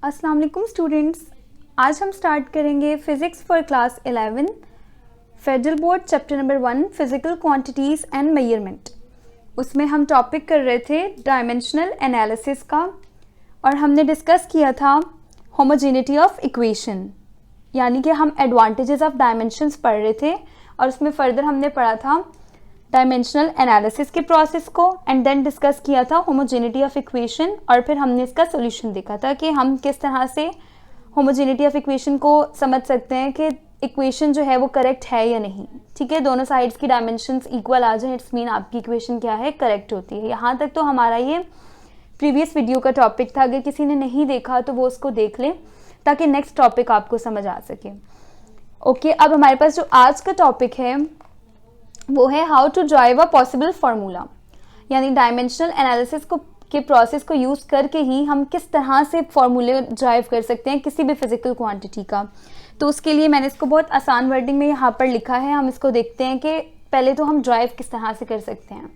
अस्सलाम वालेकुम स्टूडेंट्स। आज हम स्टार्ट करेंगे physics for class 11 federal board chapter number 1 physical quantities and measurement. उसमें हम टॉपिक कर रहे थे डायमेंशनल एनालिसिस का और हमने डिस्कस किया था होमोजेनिटी ऑफ इक्वेशन, यानी कि हम एडवांटेजेस ऑफ डायमेंशंस पढ़ रहे थे और उसमें फर्दर हमने पढ़ा था डायमेंशनल एनालिसिस के प्रोसेस को एंड देन डिस्कस किया था होमोजेनिटी ऑफ इक्वेशन और फिर हमने इसका सोल्यूशन देखा था कि हम किस तरह से होमोजेनिटी ऑफ इक्वेशन को समझ सकते हैं कि इक्वेशन जो है वो करेक्ट है या नहीं। ठीक है, दोनों साइड्स की डायमेंशंस इक्वल आ जाए, इट्स मीन आपकी इक्वेशन क्या है, करेक्ट होती है। यहाँ तक तो हमारा ये प्रीवियस वीडियो का टॉपिक था। अगर किसी ने नहीं देखा तो वो उसको देख ले ताकि नेक्स्ट टॉपिक आपको समझ आ सके। ओके, अब हमारे पास जो आज का टॉपिक है वो है how to drive a possible formula, यानी डायमेंशनल एनालिसिस को के प्रोसेस को यूज़ करके ही हम किस तरह से फार्मूले ड्राइव कर सकते हैं किसी भी फिजिकल क्वांटिटी का। तो उसके लिए मैंने इसको बहुत आसान वर्डिंग में यहाँ पर लिखा है। हम इसको देखते हैं कि पहले तो हम ड्राइव किस तरह से कर सकते हैं।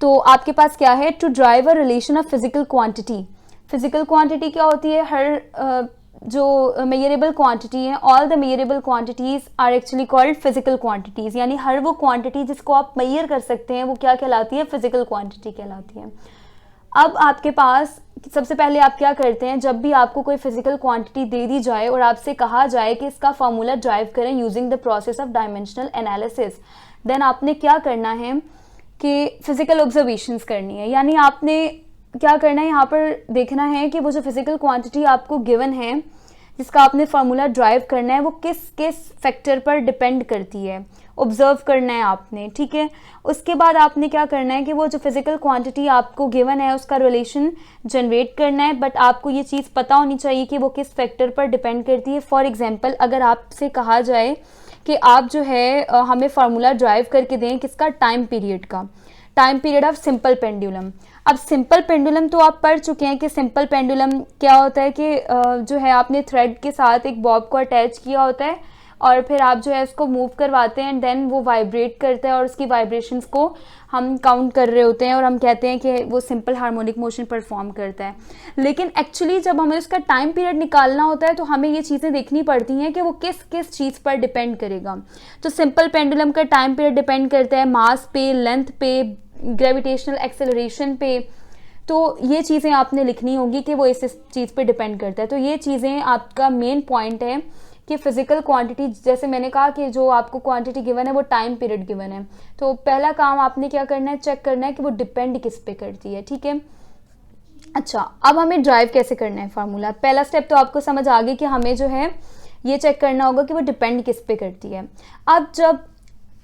तो आपके पास क्या है, to drive a relation of physical quantity. Physical quantity क्या होती है, हर जो मेजरेबल क्वांटिटी है, all the measurable quantities are actually called physical quantities, यानी हर वो क्वांटिटी जिसको आप मेजर कर सकते हैं वो क्या कहलाती है, फिजिकल क्वांटिटी कहलाती है। अब आपके पास सबसे पहले आप क्या करते हैं, जब भी आपको कोई फिजिकल क्वांटिटी दे दी जाए और आपसे कहा जाए कि इसका फार्मूला ड्राइव करें using the process of dimensional analysis, then आपने क्या करना है कि फिजिकल ऑब्जर्वेशंस करनी है। यानी आपने क्या करना है, यहाँ पर देखना है कि वो जो फिजिकल क्वांटिटी आपको गिवन है जिसका आपने फार्मूला ड्राइव करना है वो किस किस फैक्टर पर डिपेंड करती है, ऑब्जर्व करना है आपने। ठीक है, उसके बाद आपने क्या करना है कि वो जो फिजिकल क्वांटिटी आपको गिवन है उसका रिलेशन जनरेट करना है, बट आपको ये चीज़ पता होनी चाहिए कि वो किस फैक्टर पर डिपेंड करती है। फॉर एग्जाम्पल, अगर आपसे कहा जाए कि आप जो है हमें फार्मूला ड्राइव करके दें किसका, टाइम पीरियड का, time period of simple pendulum. अब सिंपल पेंडुलम तो आप पढ़ चुके हैं कि सिंपल पेंडुलम क्या होता है कि जो है आपने थ्रेड के साथ एक बॉब को अटैच किया होता है और फिर आप जो है उसको मूव करवाते हैं एंड देन वो वाइब्रेट करता है और उसकी वाइब्रेशंस को हम काउंट कर रहे होते हैं और हम कहते हैं कि वो सिंपल हार्मोनिक मोशन परफॉर्म करता है। लेकिन एक्चुअली जब हमें उसका टाइम पीरियड निकालना होता है तो हमें ये चीज़ें देखनी पड़ती हैं कि वो किस किस चीज़ पर डिपेंड करेगा। तो सिंपल पेंडुलम का टाइम पीरियड डिपेंड करता है मास पे, लेंथ पे, ग्रेविटेशनल एक्सेलरेशन पे। तो ये चीज़ें आपने लिखनी होगी कि वो इस चीज़ पे डिपेंड करता है। तो ये चीज़ें आपका मेन पॉइंट है कि फिजिकल क्वांटिटी, जैसे मैंने कहा कि जो आपको क्वांटिटी गिवन है वो टाइम पीरियड गिवन है, तो पहला काम आपने क्या करना है, चेक करना है कि वो डिपेंड किस पे करती है। ठीक है, अच्छा, अब हमें ड्राइव कैसे करना है फार्मूला। पहला स्टेप तो आपको समझ आ गई कि हमें जो है ये चेक करना होगा कि वो डिपेंड किस पे करती है। अब जब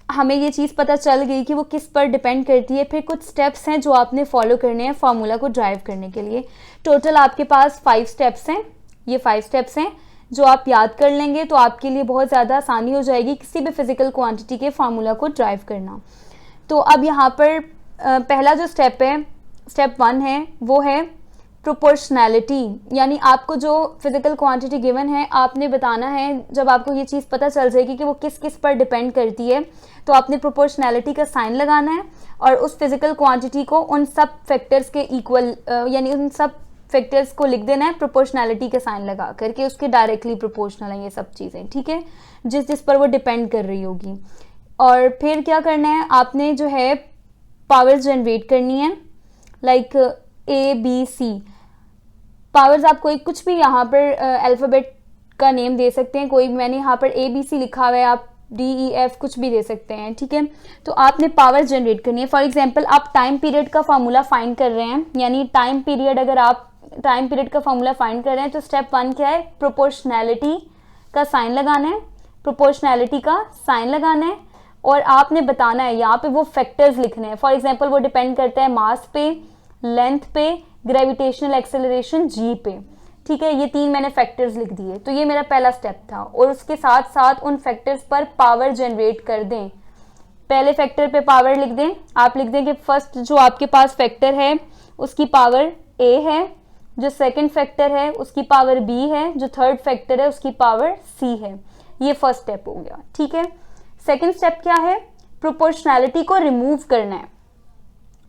हमें ये चीज़ पता चल गई कि वो किस पर डिपेंड करती है, फिर कुछ स्टेप्स हैं जो आपने फॉलो करने हैं फार्मूला को ड्राइव करने के लिए। टोटल आपके पास 5 स्टेप्स हैं। ये 5 स्टेप्स हैं जो आप याद कर लेंगे तो आपके लिए बहुत ज़्यादा आसानी हो जाएगी किसी भी फिजिकल क्वांटिटी के फार्मूला को ड्राइव करना। तो अब यहाँ पर पहला जो स्टेप है, स्टेप 1 है, वो है प्रोपोर्शनैलिटी। यानी आपको जो फिजिकल क्वांटिटी गिवन है आपने बताना है, जब आपको ये चीज़ पता चल जाएगी कि वो किस किस पर डिपेंड करती है तो आपने प्रोपोर्शनैलिटी का साइन लगाना है और उस फिजिकल क्वांटिटी को उन सब फैक्टर्स के इक्वल, यानी उन सब फैक्टर्स को लिख देना है प्रोपोर्शनैलिटी का साइन लगा करके, उसके डायरेक्टली प्रोपोर्शनल है ये सब चीज़ें। ठीक है, जिस जिस पर वो डिपेंड कर रही होगी। और फिर क्या करना है, आपने जो है पावर्स जनरेट करनी है, लाइक ABC पावर्स। आप कोई कुछ भी यहाँ पर अल्फ़ाबेट का नेम दे सकते हैं, कोई, मैंने यहाँ पर ABC लिखा हुआ है, आप DEF कुछ भी दे सकते हैं। ठीक है, तो आपने पावर जनरेट करनी है। फॉर एग्जांपल, आप टाइम पीरियड का फार्मूला फाइंड कर रहे हैं, यानी टाइम पीरियड, अगर आप टाइम पीरियड का फार्मूला फाइंड कर रहे हैं तो स्टेप 1 क्या है, प्रोपोर्शनैलिटी का साइन लगाना है, प्रोपोर्शनैलिटी का साइन लगाना है और आपने बताना है यहाँ पे वो फैक्टर्स लिखने हैं। फॉर एग्जाम्पल, वो डिपेंड करता है मास पे, लेंथ पे, ग्रेविटेशनल एक्सेलरेशन G पे। ठीक है, ये 3 मैंने फैक्टर्स लिख दिए। तो ये मेरा पहला स्टेप था और उसके साथ साथ उन फैक्टर्स पर पावर जनरेट कर दें। पहले फैक्टर पे पावर लिख दें, आप लिख दें कि फर्स्ट जो आपके पास फैक्टर है उसकी पावर A है, जो सेकंड फैक्टर है उसकी पावर B है, जो थर्ड फैक्टर है उसकी पावर C है। ये फर्स्ट स्टेप हो गया। ठीक है, सेकंड स्टेप क्या है, प्रोपोर्शनैलिटी को रिमूव करना है,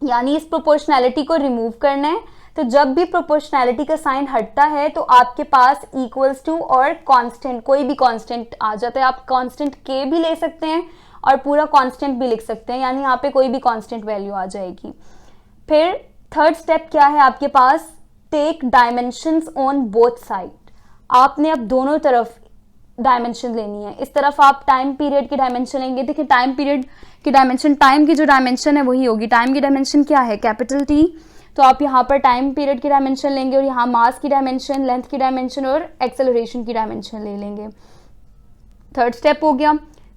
यानी इस प्रोपोर्शनैलिटी को रिमूव करना है तो जब भी प्रोपोर्शनैलिटी का साइन हटता है तो आपके पास इक्वल्स टू और कांस्टेंट, कोई भी कांस्टेंट आ जाता है। आप कांस्टेंट के भी ले सकते हैं और पूरा कांस्टेंट भी लिख सकते हैं, यानी यहाँ पे कोई भी कांस्टेंट वैल्यू आ जाएगी। फिर थर्ड स्टेप क्या है आपके पास, take dimensions on both side. आपने अब दोनों तरफ डायमेंशन लेनी है। इस तरफ आप टाइम पीरियड की डायमेंशन लेंगे। देखिए टाइम पीरियड की डायमेंशन, टाइम की जो डायमेंशन है वही होगी। टाइम की डायमेंशन क्या है, कैपिटल टी। तो आप यहाँ पर टाइम पीरियड की डायमेंशन लेंगे और यहाँ मास की डायमेंशन, लेंथ की डायमेंशन और एक्सेलरेशन की डायमेंशन ले लेंगे। थर्ड स्टेप हो गया।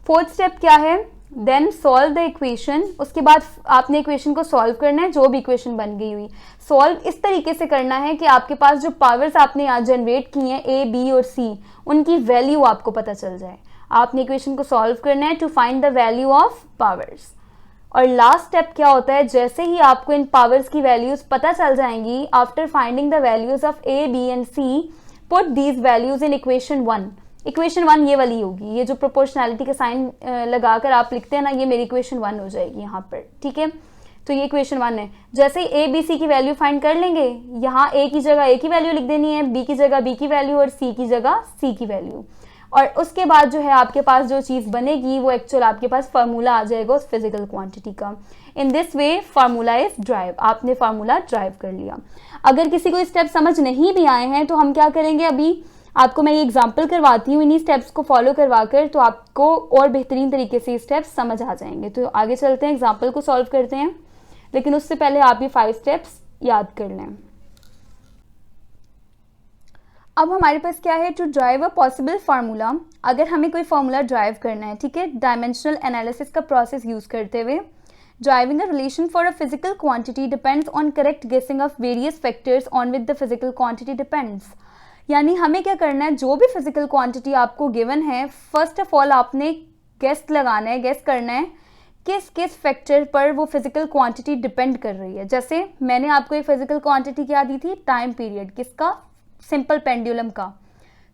फोर्थ स्टेप क्या है, देन सॉल्व द इक्वेशन। उसके बाद आपने इक्वेशन को सॉल्व करना है, जो भी इक्वेशन बन गई हुई। सॉल्व इस तरीके से करना है कि आपके पास जो पावर्स आपने यहाँ जनरेट की हैं ए, बी और सी, उनकी वैल्यू आपको पता चल जाए। आपने इक्वेशन को सॉल्व करना है to find the value of powers. और लास्ट स्टेप क्या होता है, जैसे ही आपको इन पावर्स की वैल्यूज पता चल जाएंगी, after finding the values of A, B and C, put these values in equation 1। Equation 1 ये वाली होगी, ये जो प्रोपोर्शनैलिटी का साइन लगाकर आप लिखते हैं ना, ये मेरी इक्वेशन 1 हो जाएगी यहाँ पर, ठीक है। तो ये इक्वेशन 1 है। जैसे ही ए, बी, सी की वैल्यू फाइंड कर लेंगे, यहाँ ए की जगह ए की वैल्यू लिख देनी है, बी की जगह बी की वैल्यू और सी की जगह सी की वैल्यू। और उसके बाद जो है आपके पास जो चीज़ बनेगी वो एक्चुअल आपके पास फार्मूला आ जाएगा उस फिजिकल क्वांटिटी का। In this way formula is drive. आपने फार्मूला ड्राइव कर लिया। अगर किसी को स्टेप समझ नहीं भी आए हैं तो हम क्या करेंगे, अभी आपको मैं ये एग्जाम्पल करवाती हूँ, इन्हीं स्टेप्स को फॉलो करवा कर, तो आपको और बेहतरीन तरीके से स्टेप्स समझ आ जाएंगे। तो आगे चलते हैं, एग्जाम्पल को सॉल्व करते हैं, लेकिन उससे पहले आप ये 5 स्टेप्स याद कर लें। अब हमारे पास क्या है, to drive a possible formula. अगर हमें कोई फार्मूला ड्राइव करना है, ठीक है, डायमेंशनल एनालिसिस का प्रोसेस यूज करते हुए, driving a relation for a physical quantity depends on correct guessing of various factors on with the physical quantity depends. यानी हमें क्या करना है, जो भी फिजिकल क्वांटिटी आपको गिवन है, फर्स्ट ऑफ ऑल आपने गेस लगाना है, गेस करना है किस किस फैक्टर पर वो फिजिकल क्वांटिटी डिपेंड कर रही है। जैसे मैंने आपको एक फिजिकल क्वांटिटी क्या दी थी, टाइम पीरियड, किसका, सिंपल पेंडुलम का।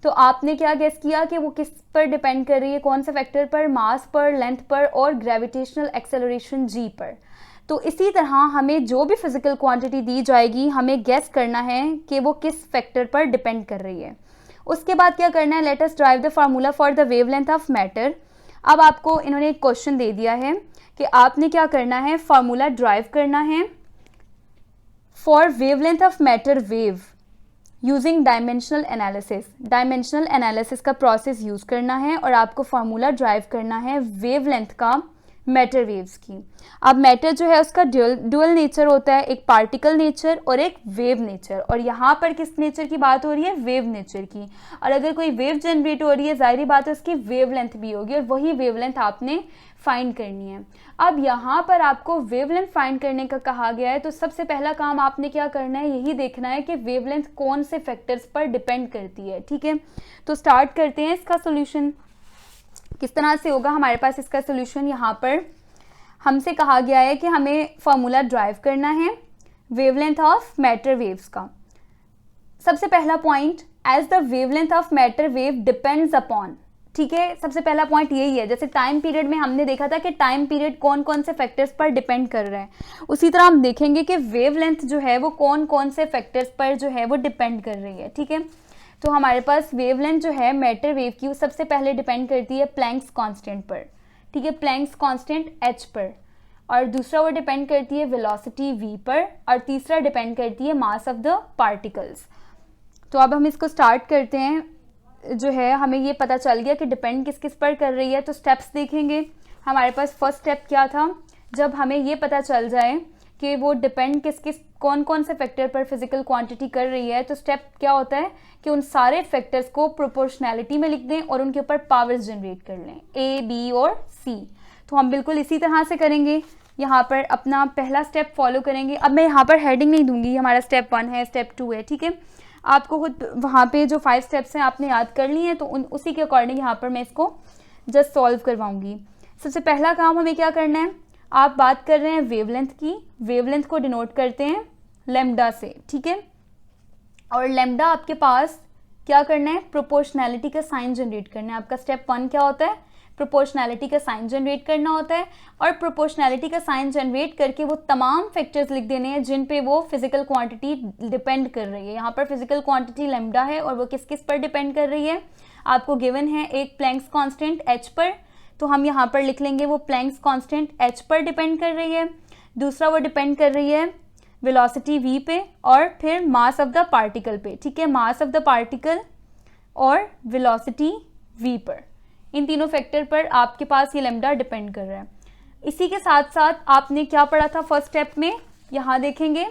तो आपने क्या गेस किया कि वो किस पर डिपेंड कर रही है, कौन से फैक्टर पर, मास पर, लेंथ पर और ग्रेविटेशनल एक्सेलरेशन जी पर। तो इसी तरह हमें जो भी फिजिकल क्वांटिटी दी जाएगी, हमें गेस करना है कि वो किस फैक्टर पर डिपेंड कर रही है। उसके बाद क्या करना है, let us drive the formula for the wavelength of matter. अब आपको इन्होंने एक क्वेश्चन दे दिया है कि आपने क्या करना है, फार्मूला ड्राइव करना है for wavelength of matter wave using dimensional analysis. Dimensional analysis का प्रोसेस यूज करना है और आपको फार्मूला ड्राइव करना है वेवलेंथ का मैटर वेव्स की। अब मैटर जो है उसका ड्यूअल नेचर होता है, एक पार्टिकल नेचर और एक वेव नेचर। और यहाँ पर किस नेचर की बात हो रही है, वेव नेचर की। और अगर कोई वेव जनरेट हो रही है, जाहिर बात है उसकी वेवलेंथ भी होगी और वही वेवलेंथ आपने फाइंड करनी है। अब यहाँ पर आपको वेवलेंथ फाइंड करने का कहा गया है, तो सबसे पहला काम आपने क्या करना है, यही देखना है कि वेवलेंथ कौन से फैक्टर्स पर डिपेंड करती है, ठीक है। तो स्टार्ट करते हैं इसका सोल्यूशन। किस तरह से होगा हमारे पास इसका सोल्यूशन, यहाँ पर हमसे कहा गया है कि हमें फार्मूला ड्राइव करना है वेवलेंथ ऑफ मैटर वेव्स का। सबसे पहला point, as the wavelength of matter wave depends upon, ठीक है, सबसे पहला पॉइंट यही है। जैसे टाइम पीरियड में हमने देखा था कि टाइम पीरियड कौन कौन से फैक्टर्स पर डिपेंड कर रहा है, उसी तरह हम देखेंगे कि वेवलेंथ जो है वो कौन कौन से फैक्टर्स पर जो है वो डिपेंड कर रही है, ठीक है। तो हमारे पास वेवलेंथ जो है मैटर वेव की, वो सबसे पहले डिपेंड करती है प्लैंक्स कांस्टेंट पर, ठीक है, प्लैंक्स कांस्टेंट h पर। और दूसरा वो डिपेंड करती है वेलोसिटी v पर, और तीसरा डिपेंड करती है मास ऑफ द पार्टिकल्स। तो अब हम इसको स्टार्ट करते हैं। जो है हमें ये पता चल गया कि डिपेंड किस किस पर कर रही है, तो स्टेप्स देखेंगे। हमारे पास फर्स्ट स्टेप क्या था, जब हमें ये पता चल जाए कि वो डिपेंड किस किस कौन कौन से फैक्टर पर फिजिकल क्वांटिटी कर रही है, तो स्टेप क्या होता है कि उन सारे फैक्टर्स को प्रोपोर्शनैलिटी में लिख दें और उनके ऊपर पावर्स जनरेट कर लें, ए, बी और सी। तो हम बिल्कुल इसी तरह से करेंगे, यहाँ पर अपना पहला स्टेप फॉलो करेंगे। अब मैं यहाँ पर हेडिंग नहीं दूंगी, हमारा स्टेप 1 है, स्टेप 2 है, ठीक है। आपको खुद वहाँ पे जो 5 स्टेप्स हैं आपने याद कर लिए हैं, तो उसी के अकॉर्डिंग यहाँ पर मैं इसको जस्ट सॉल्व करवाऊंगी। सबसे पहला काम हमें क्या करना है, आप बात कर रहे हैं वेवलेंथ की, वेवलेंथ को डिनोट करते हैं लैम्डा से, ठीक है। और लैम्डा आपके पास क्या करना है, प्रोपोर्शनैलिटी का साइन जनरेट करना है। आपका स्टेप 1 क्या होता है, प्रोपोर्शनैलिटी का साइन जनरेट करना होता है और प्रोपोर्शनैलिटी का साइन जनरेट करके वो तमाम फैक्टर्स लिख देने हैं जिन पे वो फिजिकल क्वांटिटी डिपेंड कर रही है। यहाँ पर फिजिकल क्वांटिटी लैम्डा है और वो किस किस पर डिपेंड कर रही है, आपको गिवन है एक प्लैंक्स कांस्टेंट h पर, तो हम यहाँ पर लिख लेंगे वो प्लैंक्स कांस्टेंट h पर डिपेंड कर रही है। दूसरा वो डिपेंड कर रही है वेलोसिटी v पे और फिर मास ऑफ द पार्टिकल पे, ठीक है, मास ऑफ द पार्टिकल और वेलोसिटी v पर, इन तीनों फैक्टर पर आपके पास ये लैम्डा डिपेंड कर रहा है। इसी के साथ साथ आपने क्या पढ़ा था फर्स्ट स्टेप में, यहाँ देखेंगे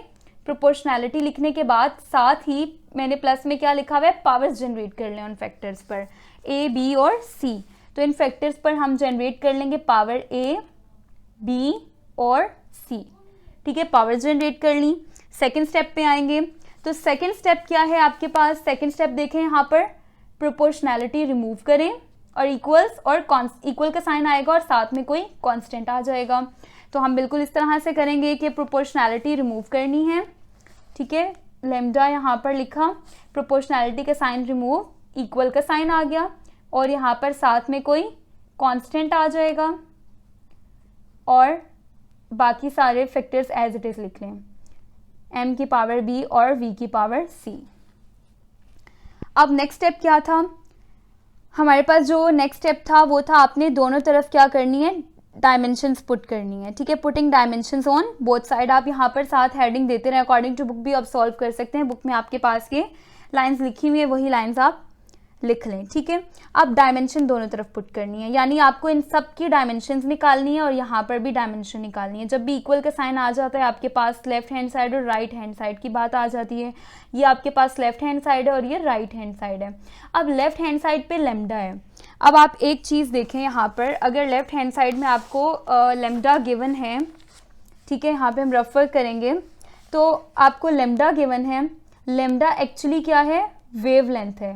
प्रोपोर्शनैलिटी लिखने के बाद साथ ही मैंने प्लस में क्या लिखा हुआ है, पावर्स जनरेट कर लें उन फैक्टर्स पर a, b और c। तो इन फैक्टर्स पर हम जनरेट कर लेंगे पावर a, b और c, ठीक है, पावर जनरेट कर ली। सेकेंड स्टेप पे आएंगे, तो सेकेंड स्टेप क्या है आपके पास, सेकेंड स्टेप देखें यहाँ पर प्रोपोर्शनैलिटी रिमूव करें और इक्वल्स और इक्वल का साइन आएगा और साथ में कोई कांस्टेंट आ जाएगा। तो हम बिल्कुल इस तरह से करेंगे कि प्रोपोर्शनैलिटी रिमूव करनी है, ठीक है, लैम्डा यहाँ पर लिखा, प्रोपोर्शनैलिटी का साइन रिमूव, इक्वल का साइन आ गया और यहाँ पर साथ में कोई कांस्टेंट आ जाएगा और बाकी सारे फैक्टर्स एज इट इज लिख लें, m की पावर b और v की पावर c। अब नेक्स्ट स्टेप क्या था हमारे पास, जो नेक्स्ट स्टेप था वो था आपने दोनों तरफ क्या करनी है, डायमेंशंस पुट करनी है, ठीक है, putting dimensions on both side. आप यहाँ पर साथ हेडिंग देते रहे, अकॉर्डिंग टू बुक भी आप सॉल्व कर सकते हैं, बुक में आपके पास ये लाइंस लिखी हुई है, वही लाइंस आप लिख लें, ठीक है। अब डायमेंशन दोनों तरफ पुट करनी है, यानी आपको इन सब की डायमेंशंस निकालनी है और यहाँ पर भी डायमेंशन निकालनी है। जब भी इक्वल का साइन आ जाता है आपके पास लेफ्ट हैंड साइड और राइट हैंड साइड की बात आ जाती है। ये आपके पास लेफ्ट हैंड साइड है और ये राइट हैंड साइड है। अब लेफ्ट हैंड साइड पे लैम्डा है। अब आप एक चीज़ देखें यहाँ पर, अगर लेफ्ट हैंड साइड में आपको लैम्डा गिवन है, ठीक है, यहाँ पे हम रेफर करेंगे तो आपको लैम्डा गिवन है। लैम्डा एक्चुअली क्या है, वेवलेंथ है।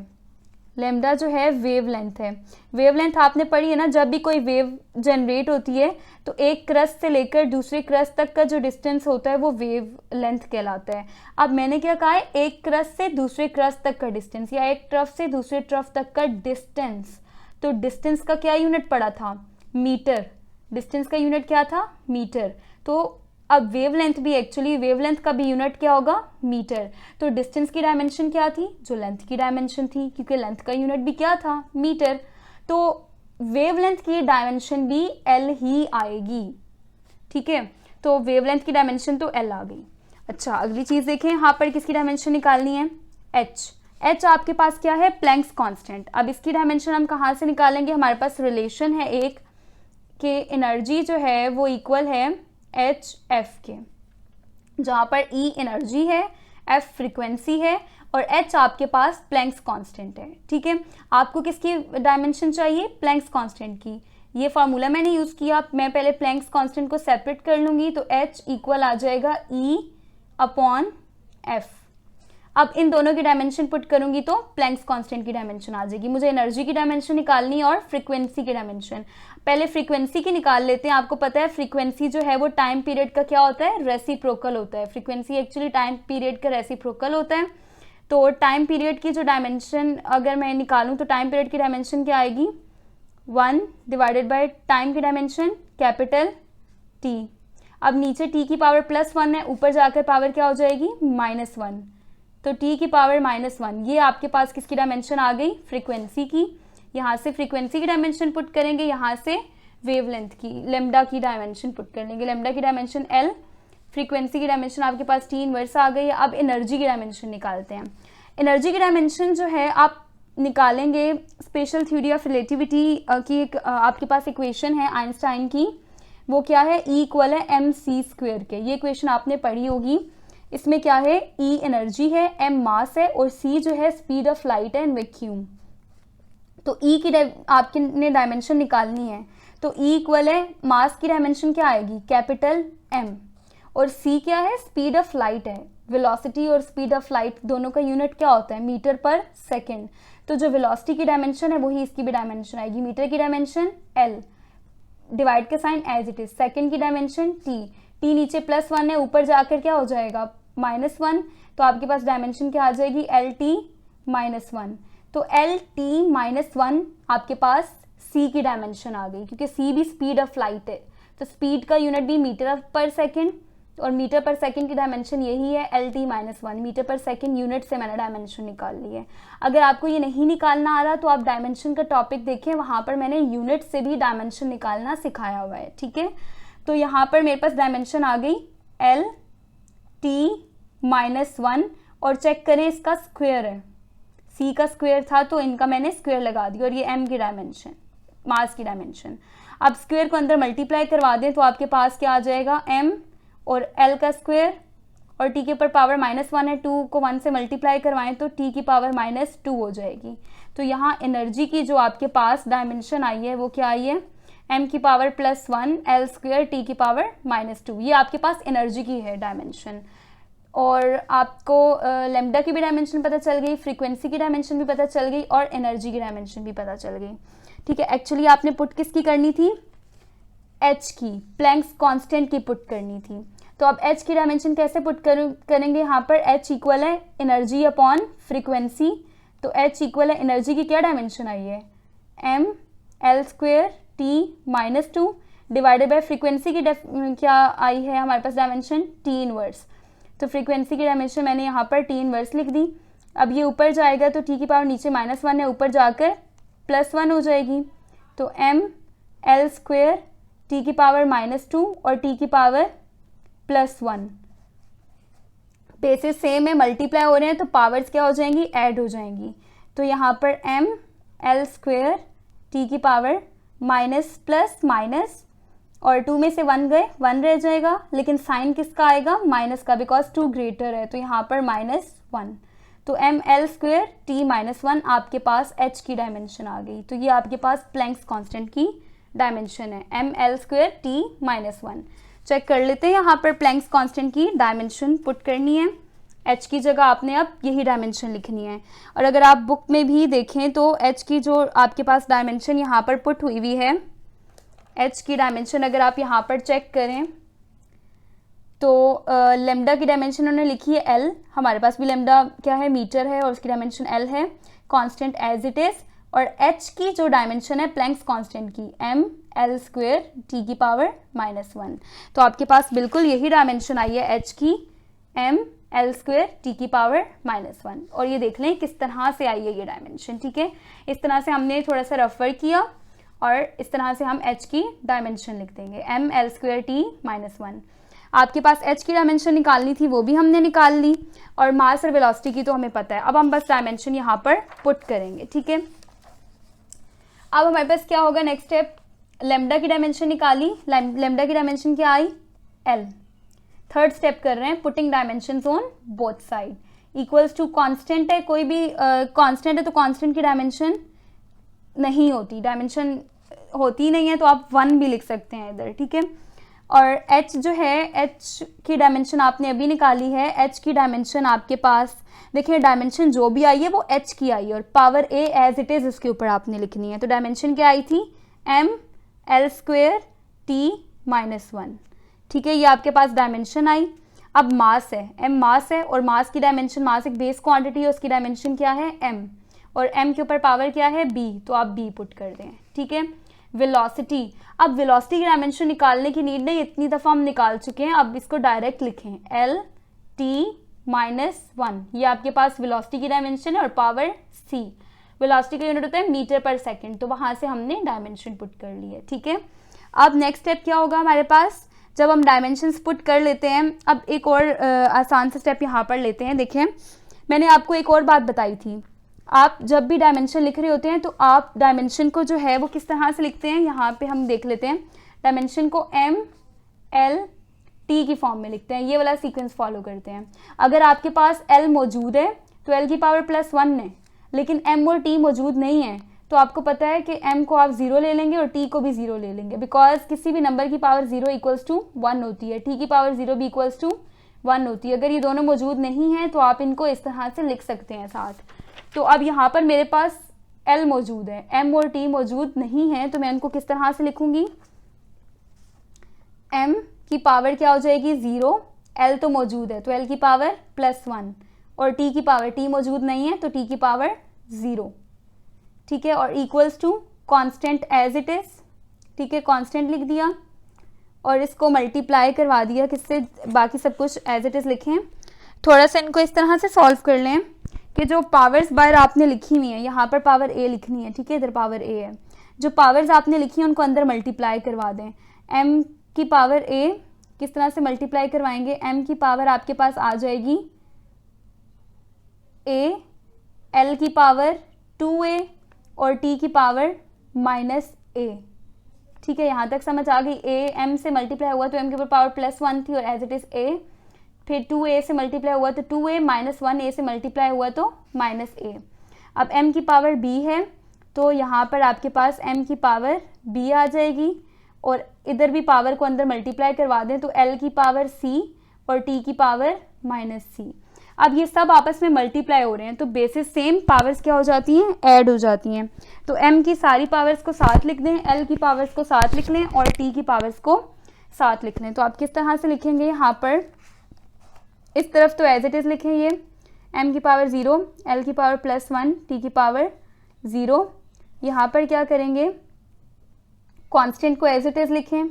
लैम्डा जो है वेवलेंथ है। वेवलेंथ आपने पढ़ी है ना, जब भी कोई वेव जनरेट होती है तो एक क्रस्ट से लेकर दूसरे क्रस्ट तक का जो डिस्टेंस होता है वो वेवलेंथ कहलाता है। अब मैंने क्या कहा है, एक क्रस्ट से दूसरे क्रस्ट तक का डिस्टेंस या एक ट्रफ से दूसरे ट्रफ तक का डिस्टेंस। तो डिस्टेंस का क्या यूनिट पड़ा था, मीटर। डिस्टेंस का यूनिट क्या था, मीटर। तो अब वेवलेंथ भी एक्चुअली वेवलेंथ का भी यूनिट क्या होगा, मीटर। तो डिस्टेंस की डायमेंशन क्या थी, जो लेंथ की डायमेंशन थी, क्योंकि लेंथ का यूनिट भी क्या था, मीटर। तो वेवलेंथ की डायमेंशन भी एल ही आएगी, ठीक है। तो वेवलेंथ की डायमेंशन तो एल आ गई। अच्छा, अगली चीज देखें, यहाँ पर किसकी डायमेंशन निकालनी है, एच। एच आपके पास क्या है, प्लैंक्स कांस्टेंट। अब इसकी डायमेंशन हम कहाँ से निकालेंगे, हमारे पास रिलेशन है एक कि एनर्जी जो है वो इक्वल है एच एफ के, जहाँ पर E एनर्जी है, F फ्रीक्वेंसी है और H आपके पास प्लैंक्स कांस्टेंट है, ठीक है। आपको किसकी डायमेंशन चाहिए, प्लैंक्स कांस्टेंट की। ये फार्मूला मैंने यूज़ किया, मैं पहले प्लैंक्स कांस्टेंट को सेपरेट कर लूँगी तो H इक्वल आ जाएगा E अपॉन F। अब इन दोनों की डायमेंशन पुट करूंगी तो प्लैंक्स कांस्टेंट की डायमेंशन आ जाएगी। मुझे एनर्जी की डायमेंशन निकालनी है और फ्रीक्वेंसी की डायमेंशन। पहले फ्रीक्वेंसी की निकाल लेते हैं। आपको पता है फ्रीक्वेंसी जो है वो टाइम पीरियड का क्या होता है, रेसिप्रोकल होता है। फ्रीक्वेंसी एक्चुअली टाइम पीरियड का रेसिप्रोकल होता है। तो टाइम पीरियड की जो डायमेंशन अगर मैं निकालूँ तो टाइम पीरियड की डायमेंशन क्या आएगी, 1 डिवाइडेड बाई टाइम की डायमेंशन कैपिटल T। अब नीचे T की पावर +1 है, ऊपर जाकर पावर क्या हो जाएगी, -1। तो T की पावर -1, ये आपके पास किसकी डायमेंशन आ गई, फ्रीक्वेंसी की। यहाँ से फ्रीक्वेंसी की डायमेंशन पुट करेंगे, यहाँ से वेवलेंथ की, लेम्डा की डायमेंशन पुट कर लेंगे। लेम्डा की डायमेंशन L, फ्रीक्वेंसी की डायमेंशन आपके पास T इनवर्स आ गई है। अब एनर्जी की डायमेंशन निकालते हैं। एनर्जी की डायमेंशन जो है आप निकालेंगे, स्पेशल थ्योरी ऑफ रिलेटिविटी की एक आपके पास इक्वेशन है आइंस्टाइन की, वो क्या है, E इक्वल है mc² के। ये इक्वेशन आपने पढ़ी होगी। इसमें क्या है, E एनर्जी है, M मास है और C जो है स्पीड ऑफ लाइट है इन वैक्यूम। तो E की आपने डायमेंशन निकालनी है तो E इक्वल है, मास की डायमेंशन क्या आएगी, कैपिटल M, और C क्या है, स्पीड ऑफ लाइट है। वेलोसिटी और स्पीड ऑफ लाइट दोनों का यूनिट क्या होता है, मीटर पर सेकेंड। तो जो वेलोसिटी की डायमेंशन है वही इसकी भी डायमेंशन आएगी। मीटर की डायमेंशन L, डिवाइड का sign as it is, second की डायमेंशन T नीचे +1 है, ऊपर जाकर क्या हो जाएगा, -1। तो आपके पास डायमेंशन क्या आ जाएगी, LT -1। तो LT -1 आपके पास सी की डायमेंशन आ गई, क्योंकि सी भी स्पीड ऑफ लाइट है, तो स्पीड का यूनिट भी मीटर पर सेकेंड, और मीटर पर सेकेंड की डायमेंशन यही है LT-1 मीटर पर सेकेंड यूनिट से मैंने डायमेंशन निकाल ली है। अगर आपको ये नहीं निकालना आ रहा तो आप डायमेंशन का टॉपिक देखें, वहाँ पर मैंने यूनिट से भी डायमेंशन निकालना सिखाया हुआ है, ठीक है। तो यहाँ पर मेरे पास डायमेंशन आ गई LT-1, और चेक करें इसका स्क्वायर है, C का स्क्वायर था तो इनका मैंने स्क्वायर लगा दिया, और ये M की डायमेंशन, मास की डायमेंशन। अब स्क्वायर को अंदर मल्टीप्लाई करवा दें तो आपके पास क्या आ जाएगा, M और L का स्क्वायर, और T के ऊपर पावर -1 है, 2 को 1 से मल्टीप्लाई करवाएं तो T की पावर -2 हो जाएगी। तो यहाँ एनर्जी की जो आपके पास डायमेंशन आई है वो क्या आई है, M की पावर +1 L स्क्वायर T की पावर -2, ये आपके पास एनर्जी की है डायमेंशन। और आपको लैम्डा की भी डायमेंशन पता चल गई, फ्रीक्वेंसी की डायमेंशन भी पता चल गई, और एनर्जी की डायमेंशन भी पता चल गई, ठीक है। एक्चुअली आपने पुट किसकी करनी थी, H की, प्लैंक्स कांस्टेंट की पुट करनी थी। तो अब H की डायमेंशन कैसे पुट करेंगे, यहाँ पर H इक्वल है एनर्जी अपॉन फ्रीक्वेंसी, तो H इक्वल है एनर्जी की क्या डायमेंशन आई है, M L square T-2 divided by frequency की क्या आई है हमारे पास डायमेंशन, T इनवर्स। तो फ्रीक्वेंसी की डायमेंशन मैंने यहाँ पर T इनवर्स लिख दी। अब ये ऊपर जाएगा तो T की पावर नीचे -1 है, ऊपर जाकर +1 हो जाएगी, तो M L स्क्वायर T की पावर -2 और T की पावर +1, बेसिस सेम है, मल्टीप्लाई हो रहे हैं तो पावर्स क्या हो जाएंगी, ऐड हो जाएंगी। तो यहाँ पर M L स्क्वायर T की पावर माइनस और 2 में से 1 गए, 1 रह जाएगा, लेकिन साइन किसका आएगा, माइनस का, बिकॉज 2 ग्रेटर है, तो यहाँ पर -1। तो M L स्क्वायर T-1 आपके पास H की डायमेंशन आ गई। तो ये आपके पास प्लैंक्स कांस्टेंट की डायमेंशन है, M L square T-1। Check कर लेते हैं, यहाँ पर प्लैंक्स कांस्टेंट की डायमेंशन पुट करनी है, H की जगह आपने अब यही डायमेंशन लिखनी है। और अगर आप बुक में भी देखें तो H की जो आपके पास डायमेंशन यहाँ पर पुट हुई हुई है, H की डायमेंशन अगर आप यहाँ पर चेक करें तो लेमडा की डायमेंशन उन्होंने लिखी है L, हमारे पास भी लेमडा क्या है, मीटर है, और उसकी डायमेंशन L है, कांस्टेंट एज इट इज। और H की जो डायमेंशन है प्लैंक्स कांस्टेंट की, M L स्क्वायर T की पावर -1। तो आपके पास बिल्कुल यही डायमेंशन आई है H की, M L स्क्वायर T की पावर -1। और ये देख लें किस तरह से आई है ये डायमेंशन, ठीक है। इस तरह से हमने थोड़ा सा रेफर किया, और इस तरह से हम H की डायमेंशन लिख देंगे, M L स्क्वायर T-1। आपके पास H की डायमेंशन निकालनी थी, वो भी हमने निकाल ली, और मास और वेलोसिटी की तो हमें पता है। अब हम बस डायमेंशन यहाँ पर पुट करेंगे, ठीक है। अब हमारे पास क्या होगा, नेक्स्ट स्टेप, लेमडा की डायमेंशन निकाली, लेमडा की डायमेंशन क्या आई, L। थर्ड स्टेप कर रहे हैं, putting dimensions on both side, equals to constant है, कोई भी कांस्टेंट है तो कांस्टेंट की डायमेंशन नहीं होती, डायमेंशन होती नहीं है, तो आप 1 भी लिख सकते हैं इधर, ठीक है। और H जो है, H की डायमेंशन आपने अभी निकाली है, H की डायमेंशन आपके पास देखिए, डायमेंशन जो भी आई है वो H की आई है, और power A as it is इसके ऊपर आपने लिखनी है। तो डायमेंशन क्या आई थी, M L स्क्वायर T-1, ठीक है, ये आपके पास डायमेंशन आई। अब मास है, M मास है, और मास की डायमेंशन, मास एक बेस क्वांटिटी है, उसकी डायमेंशन क्या है, M, और M के ऊपर पावर क्या है, B, तो आप B पुट कर दें, ठीक है। वेलोसिटी, अब वेलोसिटी की डायमेंशन निकालने की नीड नहीं, इतनी दफ़ा हम निकाल चुके हैं, अब इसको डायरेक्ट लिखें, L T-1, ये आपके पास वेलोसिटी की डायमेंशन है, और पावर C, वेलोसिटी का यूनिट होता है मीटर पर सेकेंड, तो वहाँ से हमने डायमेंशन पुट कर ली है, ठीक है। अब नेक्स्ट स्टेप क्या होगा हमारे पास, जब हम डायमेंशंस पुट कर लेते हैं, अब एक और आसान सा स्टेप यहाँ पर लेते हैं। देखें, मैंने आपको एक और बात बताई थी, आप जब भी डायमेंशन लिख रहे होते हैं तो आप डायमेंशन को जो है वो किस तरह से लिखते हैं, यहाँ पे हम देख लेते हैं, डायमेंशन को M L T की फॉर्म में लिखते हैं, ये वाला सीक्वेंस फॉलो करते हैं। अगर आपके पास L मौजूद है तो L की पावर +1 है, लेकिन M और T मौजूद नहीं है, तो आपको पता है कि M को आप 0 ले लेंगे और T को भी 0 ले लेंगे, बिकॉज किसी भी नंबर की पावर 0 इक्वल्स टू 1 होती है, T की पावर 0 भी इक्वल्स टू 1 होती है। अगर ये दोनों मौजूद नहीं है तो आप इनको इस तरह से लिख सकते हैं साथ। तो अब यहाँ पर मेरे पास L मौजूद है, M और T मौजूद नहीं है, तो मैं इनको किस तरह से लिखूंगी, M की पावर क्या हो जाएगी 0, L तो मौजूद है तो L की पावर +1, और T की पावर, T मौजूद नहीं है तो T की पावर 0, ठीक है, और equals to constant as it is, ठीक है, कांस्टेंट लिख दिया और इसको मल्टीप्लाई करवा दिया किससे, बाकी सब कुछ एज इट इज़ लिखें। थोड़ा सा इनको इस तरह से सॉल्व कर लें कि जो पावर्स बाहर आपने लिखी हुई है, यहाँ पर पावर ए लिखनी है, ठीक है, इधर पावर ए है, जो पावर्स आपने लिखी हैं उनको अंदर मल्टीप्लाई करवा दें। m की पावर a किस तरह से मल्टीप्लाई करवाएंगे, m की पावर आपके पास आ जाएगी a, l की पावर 2a और t की पावर -a, ठीक है, यहाँ तक समझ आ गई। a m से मल्टीप्लाई हुआ तो m की ऊपर पावर +1 थी और एज इट इज़ a, फिर 2a से मल्टीप्लाई हुआ तो 2a -1a से मल्टीप्लाई हुआ तो -a। अब m की पावर b है तो यहाँ पर आपके पास m की पावर b आ जाएगी और इधर भी पावर को अंदर मल्टीप्लाई करवा दें तो l की पावर c और t की पावर -c। अब ये सब आपस में मल्टीप्लाई हो रहे हैं तो बेसिस सेम, पावर्स क्या हो जाती हैं, ऐड हो जाती हैं। तो m की सारी पावर्स को साथ लिख दें, l की पावर्स को साथ लिख लें और t की पावर्स को साथ लिख लें। तो आप किस तरह से लिखेंगे, यहाँ पर इस तरफ तो एज इट इज़ लिखें, ये m की पावर 0, l की पावर +1, t की पावर 0। यहाँ पर क्या करेंगे, कांस्टेंट को एज इट इज़ लिखें,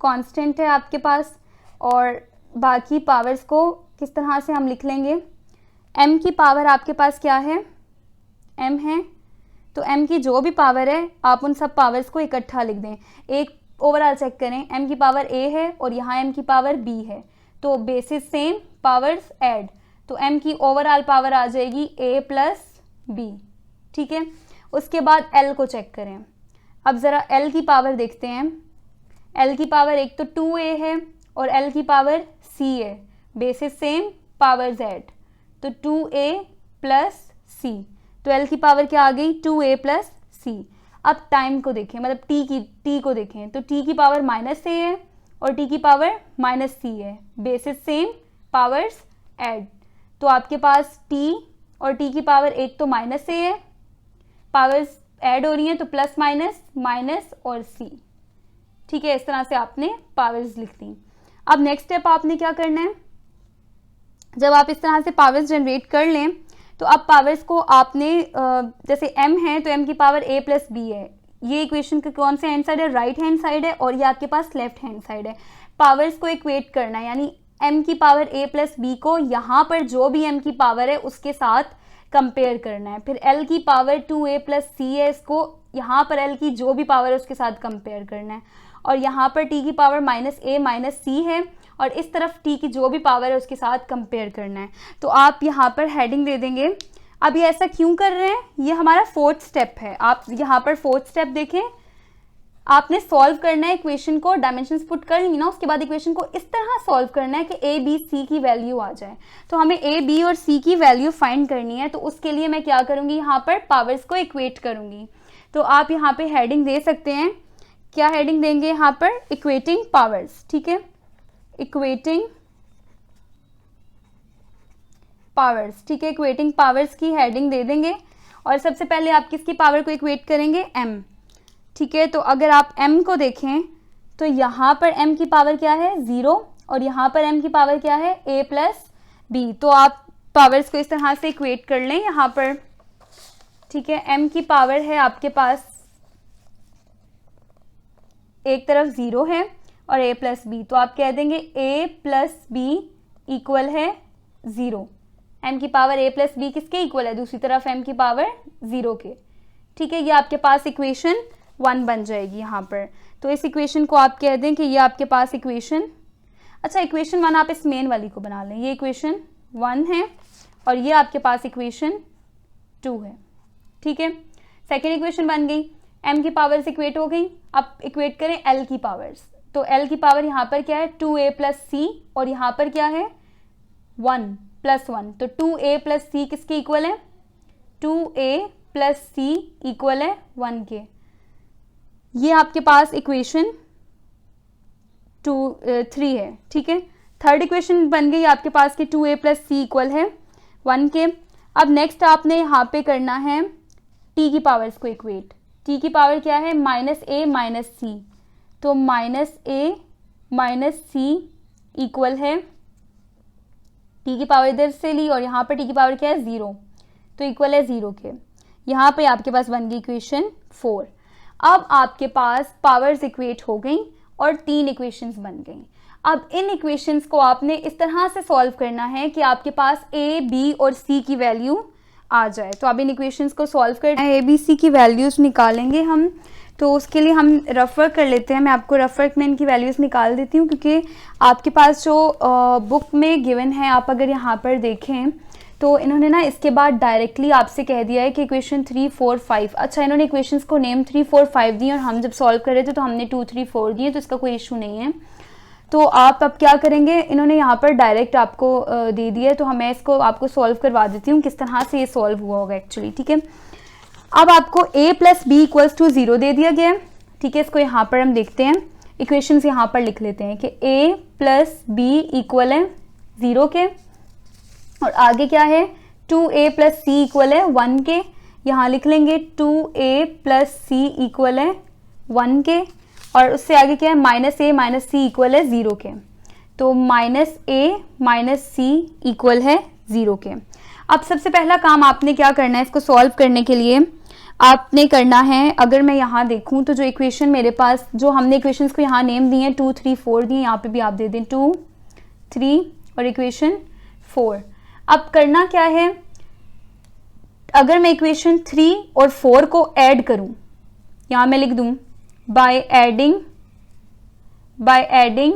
कांस्टेंट है आपके पास, और बाकी पावर्स को किस तरह से हम लिख लेंगे। m की पावर आपके पास क्या है, m है, तो m की जो भी पावर है आप उन सब पावर्स को इकट्ठा लिख दें। एक ओवरऑल चेक करें, m की पावर a है और यहाँ m की पावर b है, तो बेसिस सेम, पावर्स ऐड, तो m की ओवरऑल पावर आ जाएगी a + b, ठीक है। उसके बाद l को चेक करें। अब ज़रा l की पावर देखते हैं। l की पावर एक तो 2a है और l की पावर c है, बेसिस सेम, पावर z, तो 2a + c, तो l की पावर क्या आ गई, 2a + c। अब टाइम को देखें, मतलब t को देखें, तो t की पावर -a है और t की पावर -c है, बेसिस सेम, पावर्स ऐड, तो आपके पास t और t की पावर एक तो -a है, पावर्स ऐड हो रही हैं तो प्लस माइनस और c, ठीक है। इस तरह से आपने पावर्स लिख दी। अब नेक्स्ट स्टेप आपने क्या करना है, जब आप इस तरह से पावर्स जनरेट कर लें तो अब पावर्स को आपने जैसे m है तो m की पावर a + b है, ये इक्वेशन के कौन से हैंड साइड है, राइट हैंड साइड है, और ये आपके पास लेफ्ट हैंड साइड है। पावर्स को इक्वेट करना है, यानी m की पावर a + b को यहाँ पर जो भी m की पावर है उसके साथ कंपेयर करना है। फिर l की पावर 2a + c है, इसको यहाँ पर l की जो भी पावर है उसके साथ कंपेयर करना है, और यहाँ पर t की पावर -a - c है और इस तरफ t की जो भी पावर है उसके साथ कंपेयर करना है। तो आप यहाँ पर हेडिंग दे देंगे। अब ये ऐसा क्यों कर रहे हैं, ये हमारा 4th स्टेप है। आप यहाँ पर 4th स्टेप देखें, आपने सॉल्व करना है इक्वेशन को, डायमेंशंस पुट कर ली ना, उसके बाद इक्वेशन को इस तरह सॉल्व करना है कि a b c की वैल्यू आ जाए। तो हमें a b और c की वैल्यू फाइंड करनी है, तो उसके लिए मैं क्या करूँगी, यहाँ पर पावर्स को इक्वेट करूँगी। तो आप यहाँ पे हेडिंग दे सकते हैं, क्या हेडिंग देंगे यहाँ पर, इक्वेटिंग पावर्स, ठीक है, इक्वेटिंग पावर्स, ठीक है, इक्वेटिंग पावर्स की हेडिंग दे देंगे। और सबसे पहले आप किसकी पावर को इक्वेट करेंगे, m, ठीक है। तो अगर आप m को देखें तो यहाँ पर m की पावर क्या है, 0, और यहाँ पर m की पावर क्या है, a + b। तो आप पावर्स को इस तरह से इक्वेट कर लें यहाँ पर, ठीक है। m की पावर है आपके पास, एक तरफ 0 है और a + b, तो आप कह देंगे a + b इक्वल है 0। m की पावर a + b किसके इक्वल है, दूसरी तरफ m की पावर 0 के, ठीक है। ये आपके पास इक्वेशन 1 बन जाएगी यहाँ पर। तो इस इक्वेशन को आप कह दें कि ये आपके पास इक्वेशन, अच्छा इक्वेशन 1 आप इस मेन वाली को बना लें, ये इक्वेशन 1 है और ये आपके पास इक्वेशन 2 है, ठीक है। सेकेंड इक्वेशन बन गई, m की पावर्स इक्वेट हो गई। अब इक्वेट करें l की पावर्स, तो l की पावर यहाँ पर क्या है, 2a + c, और यहाँ पर क्या है, 1 + 1, तो 2a + c किसके इक्वल है, 2a + c इक्वल है 1 के। ये आपके पास इक्वेशन 3 है, ठीक है। थर्ड इक्वेशन बन गई आपके पास कि 2a + c इक्वल है 1 के। अब नेक्स्ट आपने यहाँ पे करना है t की पावर्स को इक्वेट। t की पावर क्या है, -a - c, तो -a - c इक्वल है, t की पावर इधर से ली और यहाँ पर t की पावर क्या है, 0, तो इक्वल है 0 के। यहाँ पे आपके पास बन गई इक्वेशन 4। अब आपके पास पावर्स इक्वेट हो गई और 3 इक्वेशंस बन गई। अब इन इक्वेशंस को आपने इस तरह से सॉल्व करना है कि आपके पास ए, बी और सी की वैल्यू आ जाए। तो अब इन इक्वेशंस को सॉल्व करना है, ए, बी, सी की वैल्यूज़ निकालेंगे हम। तो उसके लिए हम रफ वर्क कर लेते हैं। मैं आपको रफ वर्क में इनकी वैल्यूज़ निकाल देती हूँ, क्योंकि आपके पास जो बुक में गिवन है, आप अगर यहाँ पर देखें तो इन्होंने ना इसके बाद डायरेक्टली आपसे कह दिया है कि इक्वेशन 3, 4, 5। अच्छा, इन्होंने इक्वेशंस को नेम 3, 4, 5 दी और हम जब सॉल्व कर रहे थे तो हमने 2, 3, 4 दिए, तो इसका कोई इशू नहीं है। तो आप अब क्या करेंगे, इन्होंने यहाँ पर डायरेक्ट आपको दे दिया है, तो मैं इसको आपको सॉल्व करवा देती हूँ किस तरह से ये सॉल्व हुआ होगा एक्चुअली। ठीक है, अब आपको a plus b equals to 0 दे दिया गया है। ठीक है, इसको यहाँ पर हम देखते हैं, इक्वेशंस यहाँ पर लिख लेते हैं कि a प्लस बी इक्वल है 0 के, और आगे क्या है 2a प्लस सी इक्वल है 1 के। यहाँ लिख लेंगे 2a प्लस सी इक्वल है 1 के, और उससे आगे क्या है minus a minus c equal है 0 के। तो minus a minus c equal है 0 के। अब सबसे पहला काम आपने क्या करना है, इसको सॉल्व करने के लिए आपने करना है, अगर मैं यहाँ देखूँ तो जो इक्वेशन मेरे पास, जो हमने इक्वेशंस को यहाँ नेम दिए हैं 2, 3, 4 दिए, यहाँ पे भी आप दे दें 2, 3 और इक्वेशन 4। अब करना क्या है, अगर मैं इक्वेशन 3 और 4 को ऐड करूं, यहां मैं लिख दूं by adding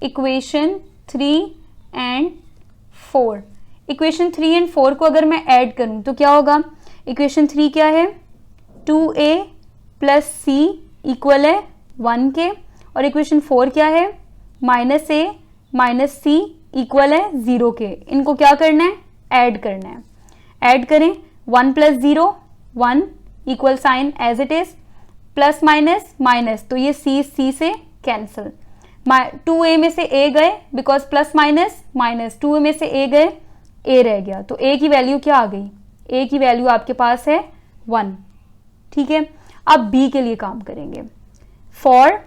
equation 3 and 4। Equation 3 and 4 को अगर मैं ऐड करूं तो क्या होगा, इक्वेशन 3 क्या है 2a प्लस सी इक्वल है 1 के, और इक्वेशन 4 क्या है minus a minus c equal है 0 के। इनको क्या करना है, ऐड करना है। ऐड करें, 1 plus 0 1 equal sign as it is, plus minus minus, तो ये सी से कैंसिल, 2a में से a गए बिकॉज प्लस माइनस माइनस, 2 में से a गए, a रह गया, तो a की वैल्यू क्या आ गई, a की वैल्यू आपके पास है 1। ठीक है, अब b के लिए काम करेंगे, फॉर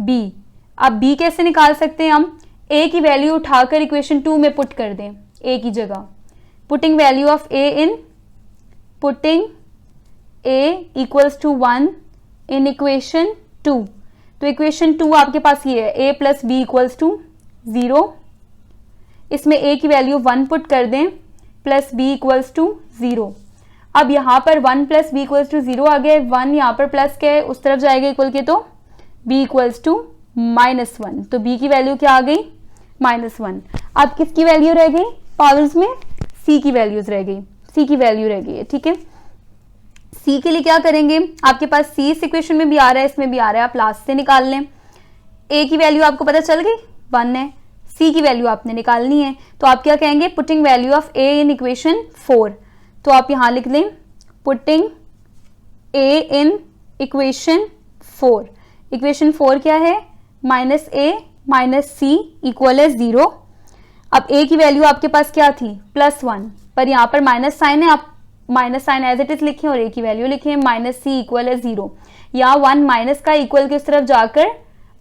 b। अब b कैसे निकाल सकते हैं हम, a की वैल्यू उठाकर इक्वेशन 2 में पुट कर दें, a की जगह, putting value of a in, putting a equals to 1 in equation 2। तो इक्वेशन 2 आपके पास ये है a plus b equals to 0, इसमें a की वैल्यू 1 पुट कर दें, प्लस b इक्वल्स टू 0। अब यहाँ पर 1 प्लस बी इक्वल्स टू 0 आ गया, 1 यहाँ पर प्लस के उस तरफ जाएगा इक्वल के, तो b इक्वल्स टू -1, तो b की वैल्यू क्या आ गई -1। अब किसकी वैल्यू रह गई पावर्स में, c की वैल्यूज रह गई, c की वैल्यू रह गई है। ठीक है, c के लिए क्या करेंगे, आपके पास c इस इक्वेशन में भी आ रहा है, इसमें भी आ रहा है, आप लास्ट से निकाल लें। a की वैल्यू आपको पता चल गई 1 है, c की वैल्यू आपने निकालनी है, तो आप क्या कहेंगे, putting value of a in equation 4। तो आप यहां लिख लें putting a in equation 4। Equation 4 क्या है, -a माइनस सी इक्वल है 0। अब a की वैल्यू आपके पास क्या थी +1, पर यहाँ पर माइनस साइन है, आप minus sign as it is लिखें और a की वैल्यू लिखें, -c इक्वल है 0। यहाँ 1 माइनस का इक्वल की उस तरफ जाकर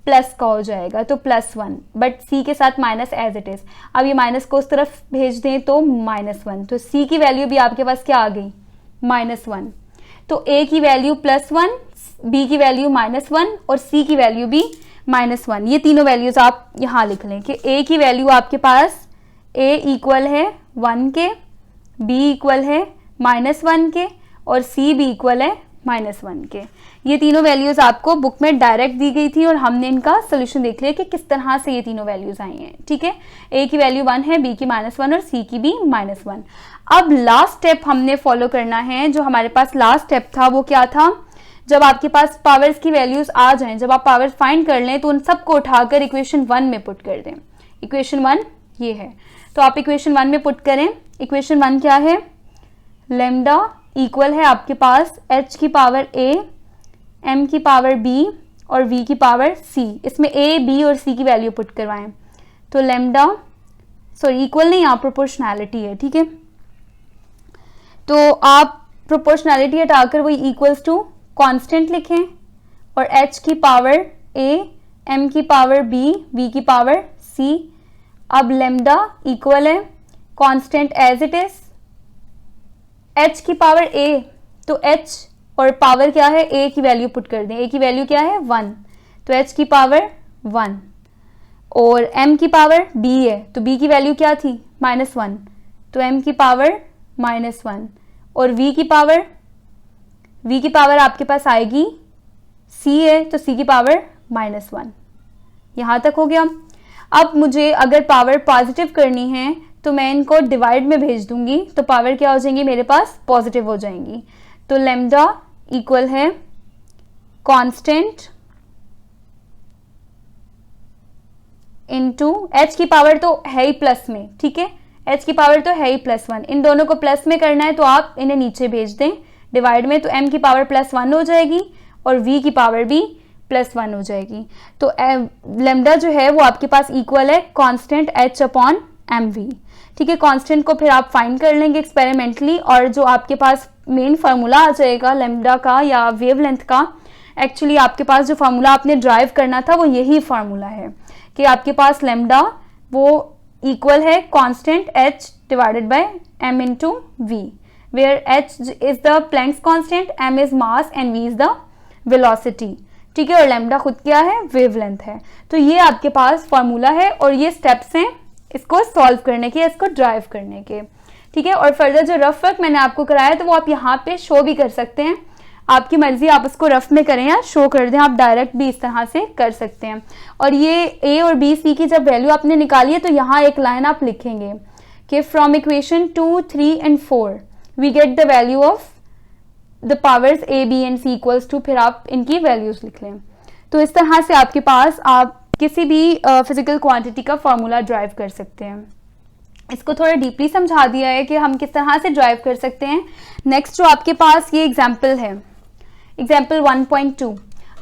प्लस का हो जाएगा, तो +1, बट c के साथ माइनस एज इट इज। अब ये माइनस को उस तरफ भेज दें तो -1, तो c की वैल्यू भी आपके पास क्या आ गई -1। तो a की वैल्यू +1, b की वैल्यू -1 और c की वैल्यू भी -1। ये तीनों वैल्यूज आप यहाँ लिख लें कि a की वैल्यू आपके पास a इक्वल है 1 के, b इक्वल है -1 के और c भी इक्वल है -1 के। ये तीनों वैल्यूज आपको बुक में डायरेक्ट दी गई थी और हमने इनका सोल्यूशन देख लिया कि किस तरह से ये तीनों वैल्यूज आई हैं। ठीक है, a की वैल्यू 1 है, b की -1 और c की भी -1। अब लास्ट स्टेप हमने फॉलो करना है, जो हमारे पास लास्ट स्टेप था वो क्या था, जब आपके पास पावर्स की वैल्यूज आ जाएं, जब आप पावर्स फाइंड कर लें तो उन सबको उठाकर इक्वेशन 1 में पुट कर दें। इक्वेशन 1 ये है, तो आप इक्वेशन 1 में पुट करें। इक्वेशन 1 क्या है, लैम्डा इक्वल है आपके पास h की पावर a, m की पावर b और v की पावर c। इसमें a, b और c की वैल्यू पुट करवाएं, तो लैम्डा, सॉरी इक्वल नहीं, यहाँ प्रोपोर्शनैलिटी है। ठीक है, तो आप प्रोपोर्शनैलिटी हटाकर वही इक्वल्स टू कांस्टेंट लिखें और h की पावर a, m की पावर b, v की पावर c। अब लैम्डा इक्वल है constant as it is, h की पावर a तो h और पावर क्या है, a की वैल्यू पुट कर दें, a की वैल्यू क्या है 1, तो h की पावर 1, और m की पावर b है तो b की वैल्यू क्या थी -1, तो m की पावर -1, और v की पावर आपके पास आएगी c है तो c की पावर -1। यहाँ तक हो गया। अब मुझे अगर पावर पॉजिटिव करनी है तो मैं इनको डिवाइड में भेज दूंगी, तो पावर क्या हो जाएंगी मेरे पास पॉजिटिव हो जाएंगी। तो लैम्डा इक्वल है कांस्टेंट इनटू h की पावर तो है ही प्लस में, ठीक है, h की पावर तो है ही +1, इन दोनों को प्लस में करना है तो आप इन्हें नीचे भेज दें डिवाइड में, तो m की पावर +1 हो जाएगी और v की पावर भी +1 हो जाएगी। तो लैम्डा जो है वो आपके पास इक्वल है कांस्टेंट h अपॉन mv, ठीक है। कांस्टेंट को फिर आप फाइंड कर लेंगे एक्सपेरिमेंटली, और जो आपके पास मेन फार्मूला आ जाएगा लैम्डा का या वेवलेंथ का, एक्चुअली आपके पास जो फार्मूला आपने ड्राइव करना था वो यही फार्मूला है कि आपके पास लैम्डा वो इक्वल है constant h divided by m into v, where h is the Planck's constant, m is mass and v is the velocity, ठीक है, और लैम्डा खुद क्या है वेवलेंथ है। तो ये आपके पास फार्मूला है और ये स्टेप्स हैं इसको सॉल्व करने के, इसको ड्राइव करने के, ठीक है। और फर्दर जो रफ वर्क मैंने आपको कराया तो वो आप यहाँ पे शो भी कर सकते हैं, आपकी मर्जी, आप उसको रफ में करें या शो कर दें, आप डायरेक्ट भी इस तरह से कर सकते हैं। और ये a और b c की जब वैल्यू आपने निकाली है तो यहाँ एक लाइन आप लिखेंगे कि from equation 2, 3 and 4 we get the value of the powers a, b and c equals to, फिर आप इनकी वैल्यूज लिख लें। तो इस तरह से आपके पास आप किसी भी फिजिकल क्वांटिटी का फॉर्मूला ड्राइव कर सकते हैं। इसको थोड़ा डीपली समझा दिया है कि हम किस तरह से ड्राइव कर सकते हैं। नेक्स्ट जो आपके पास ये एग्जाम्पल है, एग्जाम्पल 1.2,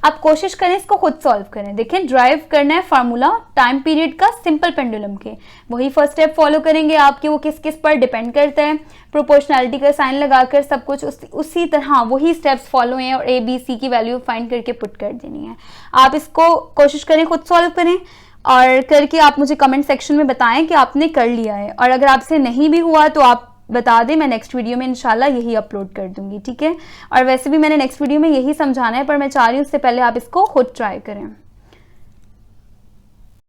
आप कोशिश करें इसको खुद सॉल्व करें। देखें ड्राइव करना है फार्मूला टाइम पीरियड का सिंपल पेंडुलम के, वही फर्स्ट स्टेप फॉलो करेंगे आपके, वो किस किस पर डिपेंड करता है, प्रोपोर्शनैलिटी का साइन लगाकर सब कुछ उसी तरह वही स्टेप्स फॉलो हैं और a b c की वैल्यू फाइंड करके पुट कर देनी है। आप इसको कोशिश करें खुद सॉल्व करें और करके आप मुझे कमेंट सेक्शन में बताएं कि आपने कर लिया है, और अगर आपसे नहीं भी हुआ तो आप बता दें, मैं नेक्स्ट वीडियो में इंशाल्लाह यही अपलोड कर दूंगी, ठीक है। और वैसे भी मैंने नेक्स्ट वीडियो में यही समझाना है, पर मैं चाह रही हूँ उससे पहले आप इसको खुद ट्राई करें।